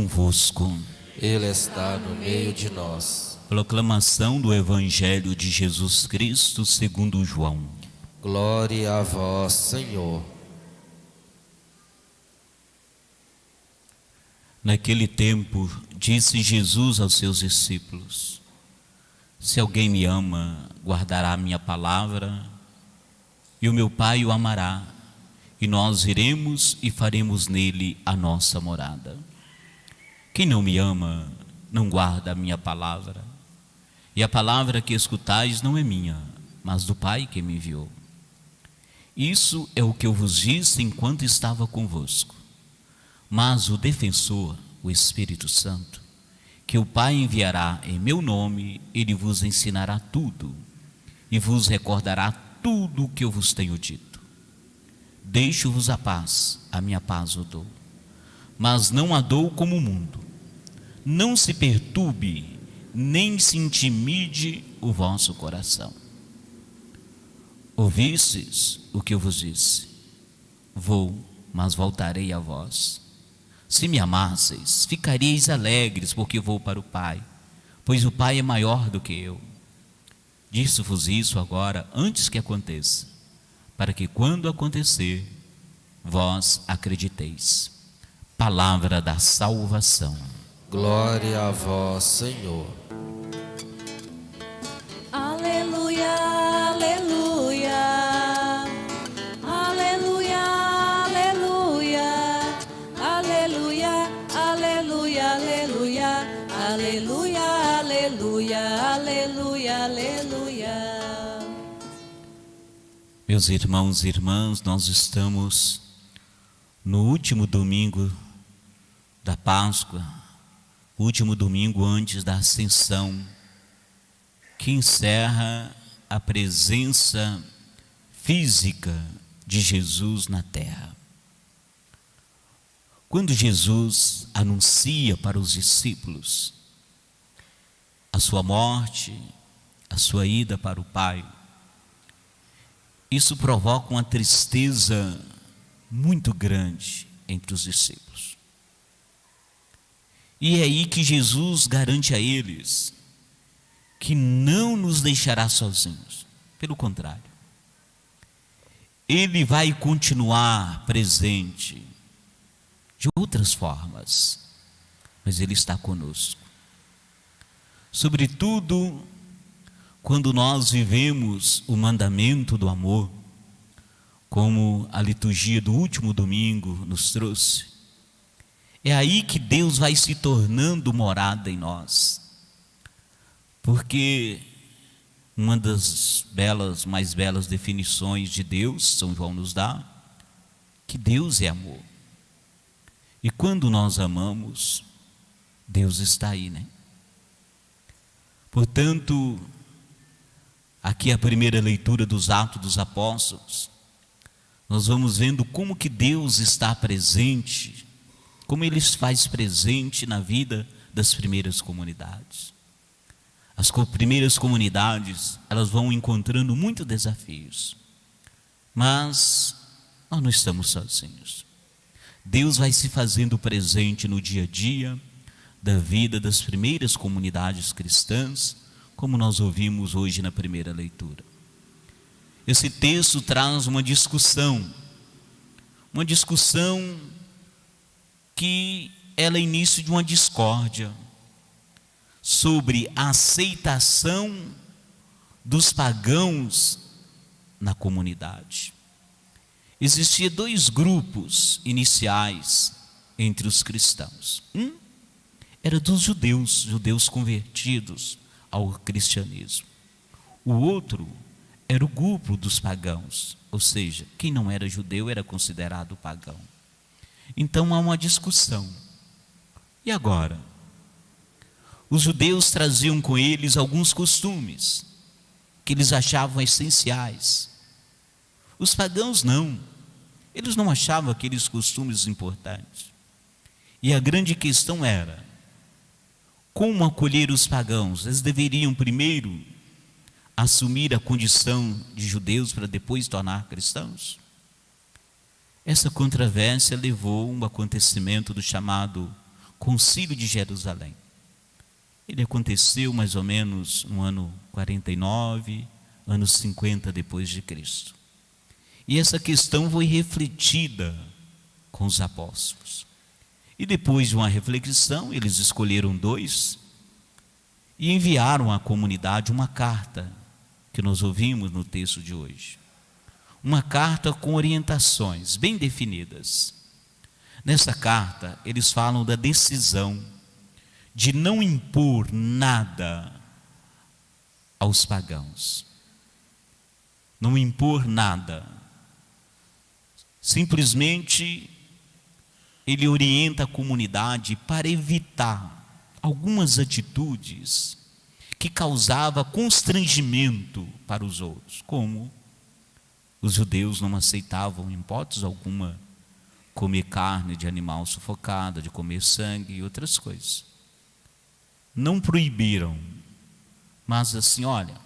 convosco. Ele está no meio de nós. Proclamação do Evangelho de Jesus Cristo segundo João. Glória a vós, Senhor. Naquele tempo, disse Jesus aos seus discípulos: Se alguém me ama, guardará a minha palavra, e o meu Pai o amará, e nós iremos e faremos nele a nossa morada. Quem não me ama, não guarda a minha palavra, e a palavra que escutais não é minha, mas do Pai que me enviou. Isso é o que eu vos disse enquanto estava convosco. Mas o defensor, o Espírito Santo, que o Pai enviará em meu nome, ele vos ensinará tudo e vos recordará tudo o que eu vos tenho dito. Deixo-vos a minha paz eu dou, mas não a dou como o mundo. Não se perturbe, nem se intimide o vosso coração. Ouvistes o que eu vos disse? Vou, mas voltarei a vós. Se me amasseis, ficaríeis alegres, porque vou para o Pai, pois o Pai é maior do que eu. Disse-vos isso agora, antes que aconteça, para que quando acontecer, vós acrediteis. Palavra da salvação. Glória a vós, Senhor. Aleluia, aleluia. Aleluia, aleluia. Aleluia, aleluia, aleluia. Aleluia, aleluia, aleluia, aleluia. Meus irmãos e irmãs, nós estamos no último domingo da Páscoa, último domingo antes da Ascensão, que encerra a presença física de Jesus na terra. Quando Jesus anuncia para os discípulos a sua morte, a sua ida para o Pai, isso provoca uma tristeza muito grande entre os discípulos. E é aí que Jesus garante a eles que não nos deixará sozinhos. Pelo contrário, Ele vai continuar presente de outras formas, mas Ele está conosco. Sobretudo, quando nós vivemos o mandamento do amor, como a liturgia do último domingo nos trouxe, é aí que Deus vai se tornando morada em nós. Porque uma das mais belas definições de Deus, São João nos dá, que Deus é amor. E quando nós amamos, Deus está aí, né? Portanto, aqui a primeira leitura dos Atos dos Apóstolos, nós vamos vendo como que Deus está presente, como Ele se faz presente na vida das primeiras comunidades. As primeiras comunidades, elas vão encontrando muitos desafios, mas nós não estamos sozinhos. Deus vai se fazendo presente no dia a dia da vida das primeiras comunidades cristãs, como nós ouvimos hoje na primeira leitura. Esse texto traz uma discussão que ela é início de uma discórdia sobre a aceitação dos pagãos na comunidade. Existiam dois grupos iniciais entre os cristãos. Um era dos judeus convertidos ao cristianismo. O outro era o grupo dos pagãos, ou seja, quem não era judeu era considerado pagão. Então há uma discussão. E agora? Os judeus traziam com eles alguns costumes que eles achavam essenciais. Os pagãos não. Eles não achavam aqueles costumes importantes. E a grande questão era: como acolher os pagãos? Eles deveriam primeiro assumir a condição de judeus para depois tornar cristãos? Essa controvérsia levou a um acontecimento do chamado Concílio de Jerusalém. Ele aconteceu mais ou menos no ano 49, anos 50 depois de Cristo. E essa questão foi refletida com os apóstolos. E depois de uma reflexão, eles escolheram 2 e enviaram à comunidade uma carta que nós ouvimos no texto de hoje. Uma carta com orientações bem definidas. Nessa carta, eles falam da decisão de não impor nada aos pagãos. Não impor nada. Simplesmente, ele orienta a comunidade para evitar algumas atitudes que causavam constrangimento para os outros, como os judeus não aceitavam, em hipótese alguma, comer carne de animal sufocada, de comer sangue e outras coisas. Não proibiram, mas assim, olha,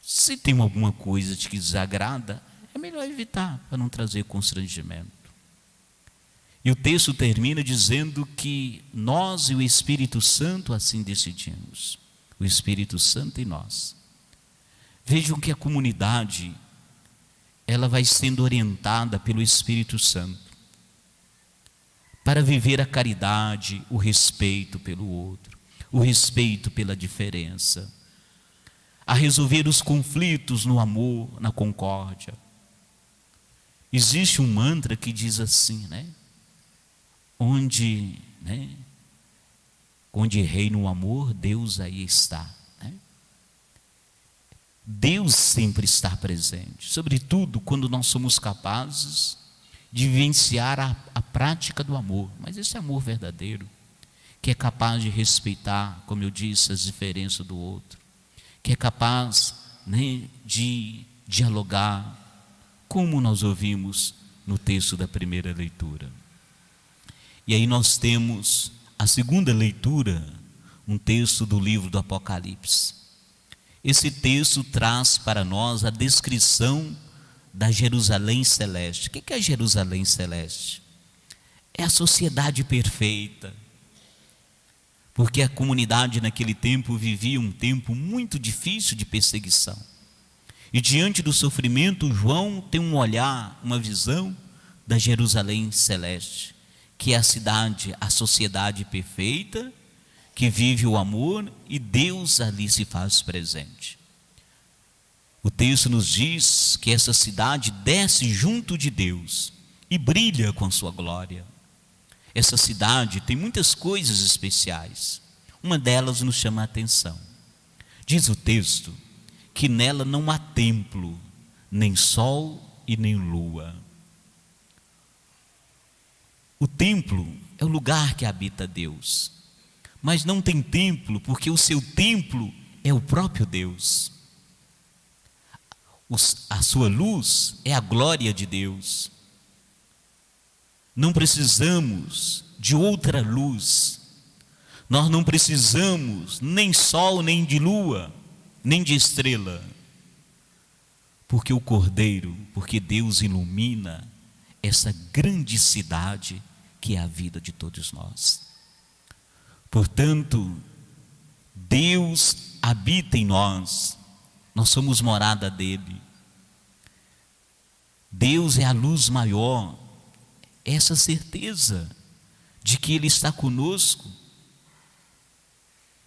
se tem alguma coisa que desagrada, é melhor evitar, para não trazer constrangimento. E o texto termina dizendo que nós e o Espírito Santo assim decidimos. O Espírito Santo em nós. Vejam que a comunidade, ela vai sendo orientada pelo Espírito Santo para viver a caridade, o respeito pelo outro, o respeito pela diferença, a resolver os conflitos no amor, na concórdia. Existe um mantra que diz assim, onde reina o amor, Deus aí está. Deus sempre está presente, sobretudo quando nós somos capazes de vivenciar a prática do amor, mas esse amor verdadeiro, que é capaz de respeitar, como eu disse, as diferenças do outro, que é capaz de dialogar, como nós ouvimos no texto da primeira leitura. E aí nós temos a segunda leitura, um texto do livro do Apocalipse. Esse texto traz para nós a descrição da Jerusalém celeste. O que é a Jerusalém celeste? É a sociedade perfeita, porque a comunidade naquele tempo vivia um tempo muito difícil de perseguição. E diante do sofrimento, João tem um olhar, uma visão da Jerusalém celeste, que é a cidade, a sociedade perfeita, que vive o amor e Deus ali se faz presente. O texto nos diz que essa cidade desce junto de Deus e brilha com sua glória. Essa cidade tem muitas coisas especiais. Uma delas nos chama a atenção. Diz o texto que nela não há templo, nem sol e nem lua. O templo é o lugar que habita Deus, mas não tem templo, porque o seu templo é o próprio Deus. A sua luz é a glória de Deus. Não precisamos de outra luz. Nós não precisamos nem sol, nem de lua, nem de estrela. Porque o Cordeiro, porque Deus ilumina essa grande cidade que é a vida de todos nós. Portanto, Deus habita em nós. Nós somos morada dele. Deus é a luz maior. Essa certeza de que Ele está conosco,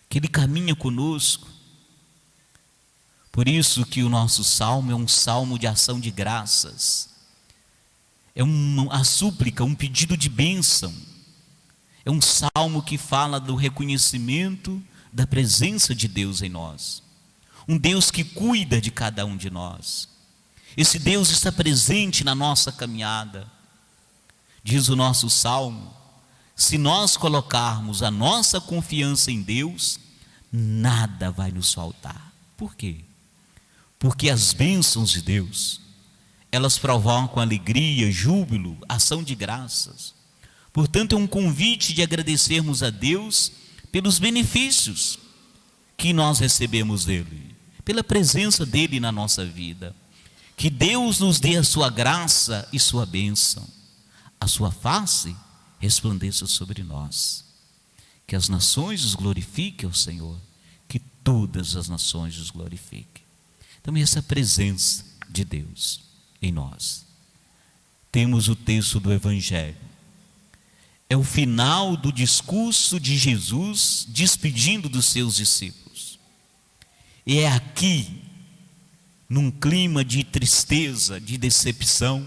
que Ele caminha conosco. Por isso que o nosso salmo é um salmo de ação de graças. É uma súplica, um pedido de bênção. É um salmo que fala do reconhecimento da presença de Deus em nós. Um Deus que cuida de cada um de nós. Esse Deus está presente na nossa caminhada. Diz o nosso salmo: se nós colocarmos a nossa confiança em Deus, nada vai nos faltar. Por quê? Porque as bênçãos de Deus, elas provocam alegria, júbilo, ação de graças. Portanto, é um convite de agradecermos a Deus pelos benefícios que nós recebemos dele, pela presença dele na nossa vida. Que Deus nos dê a sua graça e sua bênção, a sua face resplandeça sobre nós. Que as nações os glorifiquem ao Senhor, que todas as nações os glorifiquem. Então, essa presença de Deus em nós. Temos o texto do Evangelho. É o final do discurso de Jesus despedindo dos seus discípulos. E é aqui, num clima de tristeza, de decepção,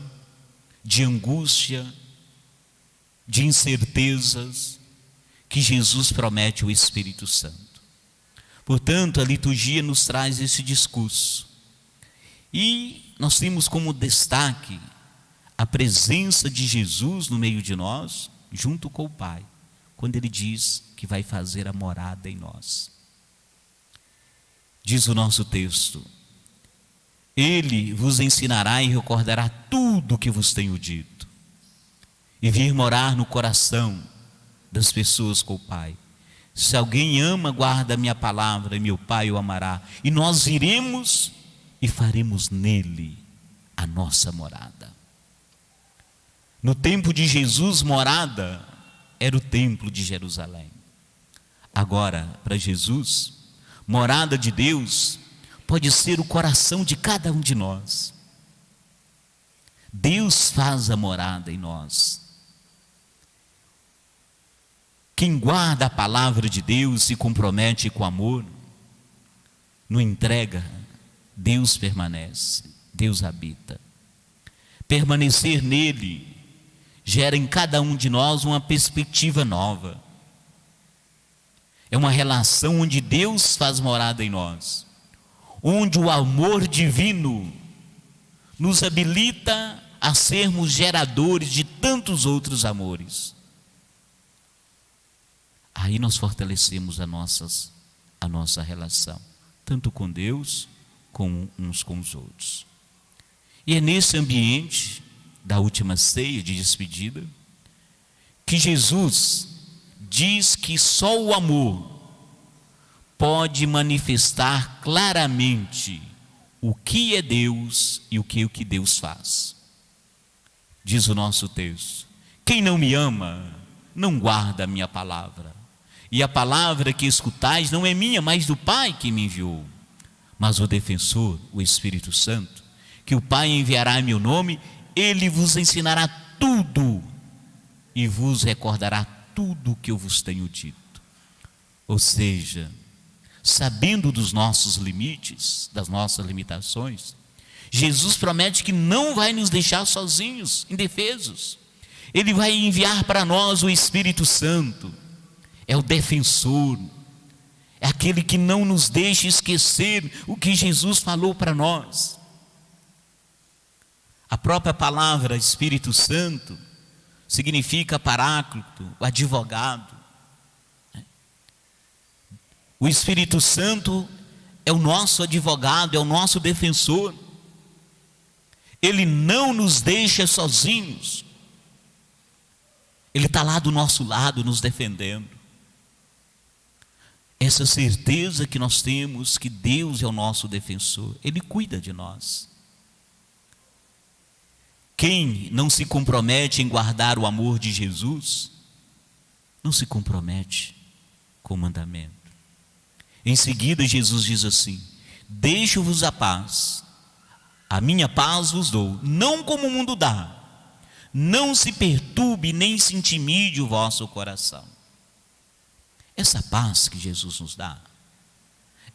de angústia, de incertezas, que Jesus promete o Espírito Santo. Portanto, a liturgia nos traz esse discurso. E nós temos como destaque a presença de Jesus no meio de nós, junto com o Pai, quando Ele diz que vai fazer a morada em nós. Diz o nosso texto: Ele vos ensinará e recordará tudo o que vos tenho dito, e vir morar no coração das pessoas com o Pai. Se alguém ama, guarda a minha palavra, e meu Pai o amará, e nós iremos e faremos nele a nossa morada. No tempo de Jesus, morada era o templo de Jerusalém. Agora, para Jesus, morada de Deus pode ser o coração de cada um de nós. Deus faz a morada em nós. Quem guarda a palavra de Deus se compromete com amor, não entrega, Deus permanece, Deus habita. Permanecer nele gera em cada um de nós uma perspectiva nova. É uma relação onde Deus faz morada em nós, onde o amor divino nos habilita a sermos geradores de tantos outros amores. Aí nós fortalecemos a nossa relação, tanto com Deus como uns com os outros. E é nesse ambiente da última ceia de despedida que Jesus diz que só o amor pode manifestar claramente o que é Deus e o que Deus faz. Diz o nosso texto: quem não me ama não guarda a minha palavra, e a palavra que escutais não é minha, mas do Pai que me enviou. Mas o defensor, o Espírito Santo, que o Pai enviará em meu nome, Ele vos ensinará tudo e vos recordará tudo o que eu vos tenho dito. Ou seja, sabendo dos nossos limites, das nossas limitações, Jesus promete que não vai nos deixar sozinhos, indefesos. Ele vai enviar para nós o Espírito Santo. É o defensor, é aquele que não nos deixa esquecer o que Jesus falou para nós. A própria palavra Espírito Santo significa paráclito, o advogado. O Espírito Santo é o nosso advogado, é o nosso defensor. Ele não nos deixa sozinhos. Ele está lá do nosso lado, nos defendendo. Essa certeza que nós temos que Deus é o nosso defensor, Ele cuida de nós. Quem não se compromete em guardar o amor de Jesus, não se compromete com o mandamento. Em seguida, Jesus diz assim: deixo-vos a paz, a minha paz vos dou, não como o mundo dá. Não se perturbe nem se intimide o vosso coração. Essa paz que Jesus nos dá,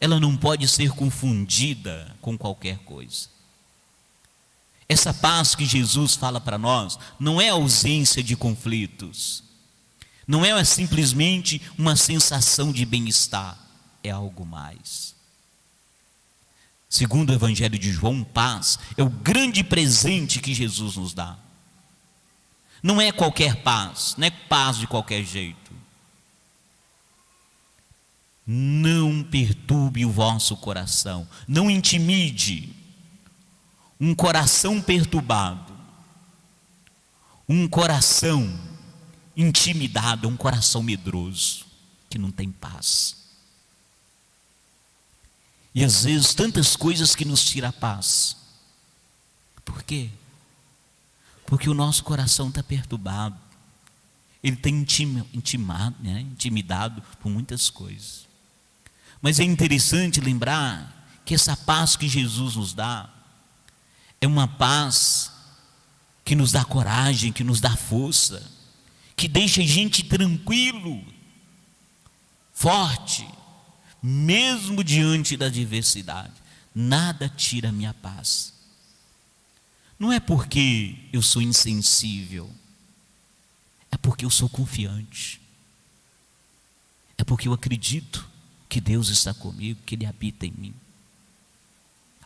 ela não pode ser confundida com qualquer coisa. Essa paz que Jesus fala para nós não é ausência de conflitos, não é simplesmente uma sensação de bem-estar, é algo mais. Segundo o Evangelho de João, paz é o grande presente que Jesus nos dá. Não é qualquer paz, não é paz de qualquer jeito. Não perturbe o vosso coração, não intimide. Um coração perturbado, um coração intimidado, um coração medroso, que não tem paz. E às vezes tantas coisas que nos tiram a paz. Por quê? Porque o nosso coração está perturbado. ele tem intimado, né? Intimidado por muitas coisas. Mas é interessante lembrar que essa paz que Jesus nos dá é uma paz que nos dá coragem, que nos dá força, que deixa a gente tranquilo, forte, mesmo diante da adversidade. Nada tira a minha paz. Não é porque eu sou insensível, é porque eu sou confiante, é porque eu acredito que Deus está comigo, que Ele habita em mim.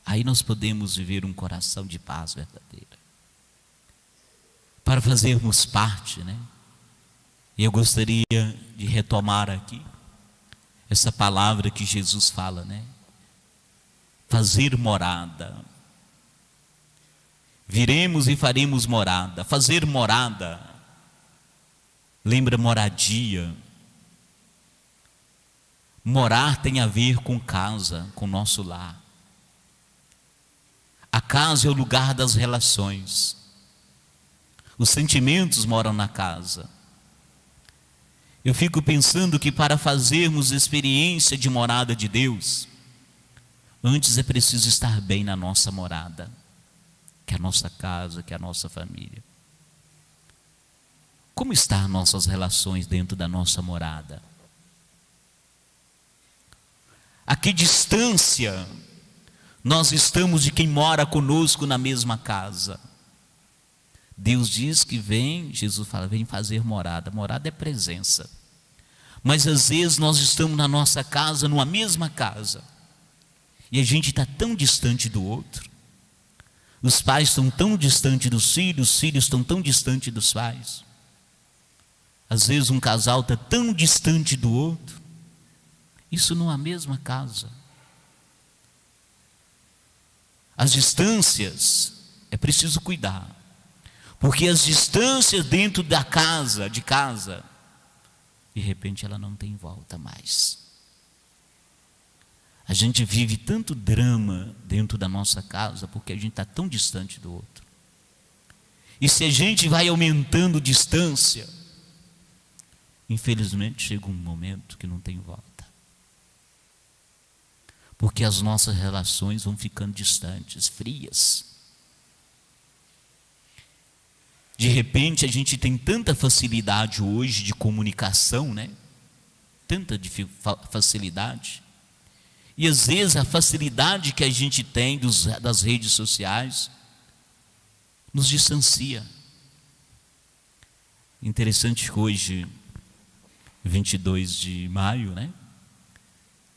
Aí nós podemos viver um coração de paz verdadeira. Para fazermos parte, né? E eu gostaria de retomar aqui essa palavra que Jesus fala, né? Fazer morada. Viremos e faremos morada. Fazer morada lembra moradia. Morar tem a ver com casa, com nosso lar. A casa é o lugar das relações. Os sentimentos moram na casa. Eu fico pensando que para fazermos experiência de morada de Deus, antes é preciso estar bem na nossa morada, que é a nossa casa, que é a nossa família. Como estão nossas relações dentro da nossa morada? A que distância nós estamos de quem mora conosco na mesma casa? Deus diz que vem, Jesus fala, vem fazer morada. Morada é presença. Mas às vezes nós estamos na nossa casa, numa mesma casa, e a gente está tão distante do outro. Os pais estão tão distantes dos filhos, os filhos estão tão distantes dos pais. Às vezes um casal está tão distante do outro. Isso numa mesma casa. As distâncias é preciso cuidar, porque as distâncias dentro da casa, de casa, de repente ela não tem volta mais. A gente vive tanto drama dentro da nossa casa porque a gente está tão distante do outro. E se a gente vai aumentando distância, infelizmente chega um momento que não tem volta. Porque as nossas relações vão ficando distantes, frias. De repente a gente tem tanta facilidade hoje de comunicação, né? Tanta facilidade. E às vezes a facilidade que a gente tem das redes sociais nos distancia. Interessante que hoje, 22 de maio, né?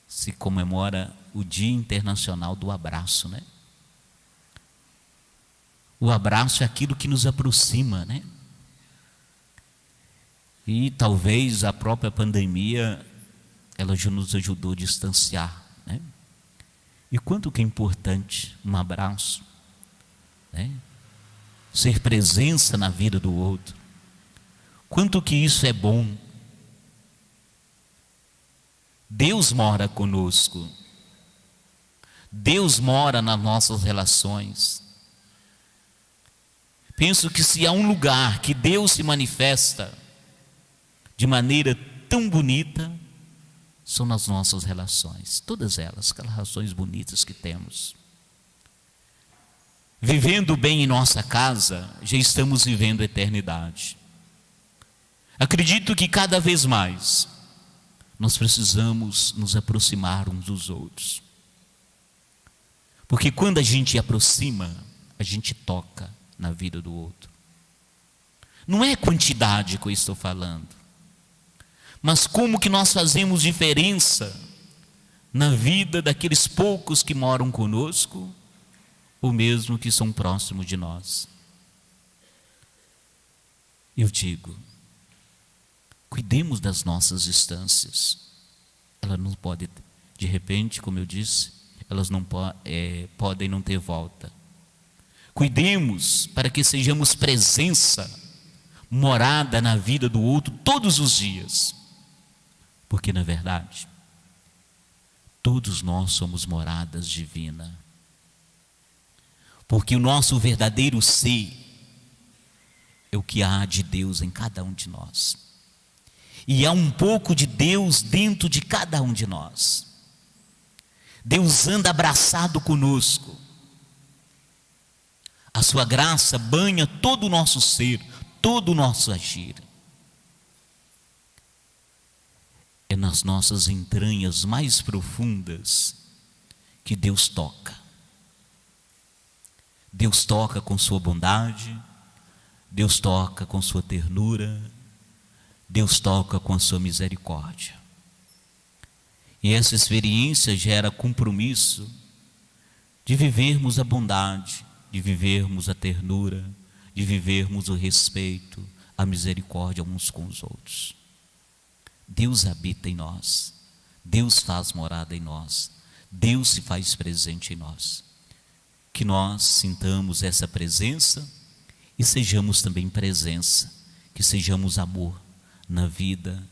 Se comemora o Dia Internacional do Abraço, né? O abraço é aquilo que nos aproxima, né? E talvez a própria pandemia, ela já nos ajudou a distanciar, né? E quanto que é importante um abraço, né? Ser presença na vida do outro. Quanto que isso é bom. Deus mora conosco. Deus mora nas nossas relações. Penso que se há um lugar que Deus se manifesta de maneira tão bonita, são nas nossas relações, todas elas, aquelas relações bonitas que temos. Vivendo bem em nossa casa, já estamos vivendo a eternidade. Acredito que cada vez mais nós precisamos nos aproximar uns dos outros. Porque quando a gente aproxima, a gente toca na vida do outro. Não é quantidade que eu estou falando, mas como que nós fazemos diferença na vida daqueles poucos que moram conosco, ou mesmo que são próximos de nós. Eu digo, cuidemos das nossas distâncias. Elas não podem, de repente, como eu disse, elas não podem não ter volta. Cuidemos para que sejamos presença, morada na vida do outro todos os dias. Porque, na verdade, todos nós somos moradas divinas. Porque o nosso verdadeiro ser é o que há de Deus em cada um de nós. E há um pouco de Deus dentro de cada um de nós. Deus anda abraçado conosco. A sua graça banha todo o nosso ser, todo o nosso agir. É nas nossas entranhas mais profundas que Deus toca. Deus toca com sua bondade, Deus toca com sua ternura, Deus toca com a sua misericórdia. E essa experiência gera compromisso de vivermos a bondade, de vivermos a ternura, de vivermos o respeito, a misericórdia uns com os outros. Deus habita em nós, Deus faz morada em nós, Deus se faz presente em nós. Que nós sintamos essa presença e sejamos também presença, que sejamos amor na vida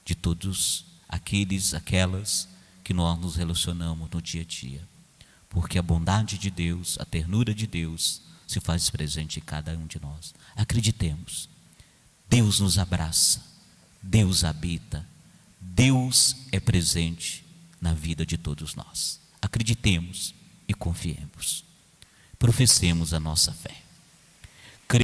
de todos aquelas que nós nos relacionamos no dia a dia. Porque a bondade de Deus, a ternura de Deus se faz presente em cada um de nós. Acreditemos, Deus nos abraça, Deus habita, Deus é presente na vida de todos nós. Acreditemos e confiemos. Professemos a nossa fé.